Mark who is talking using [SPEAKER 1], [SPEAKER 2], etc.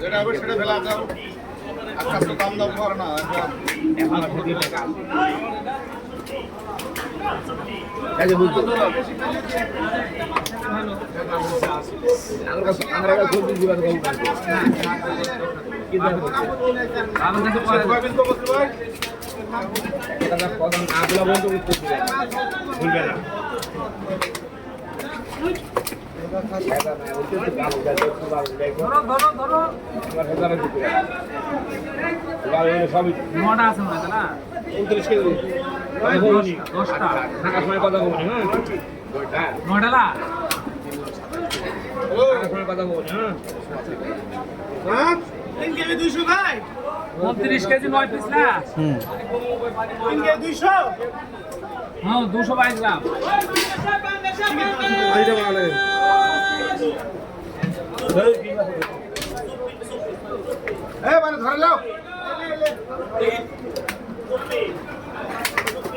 [SPEAKER 1] যেটা হবে সেটা ফেলা যাও। আজকে তো দাম দাম করে না
[SPEAKER 2] নটা আছে মনে হয় না
[SPEAKER 1] 29 কেজি
[SPEAKER 2] 10টা
[SPEAKER 1] থাকার সময় কথা বলি হ্যাঁ
[SPEAKER 2] নটা না
[SPEAKER 1] থাকার সময় কথা বলি হ্যাঁ 3 কেজি 200 ভাই
[SPEAKER 2] 29 কেজি 9 পিস না
[SPEAKER 1] 3 কেজি 200
[SPEAKER 2] হ্যাঁ 222 গ্রাম
[SPEAKER 1] আইটা ভালো মানে ধরে যাও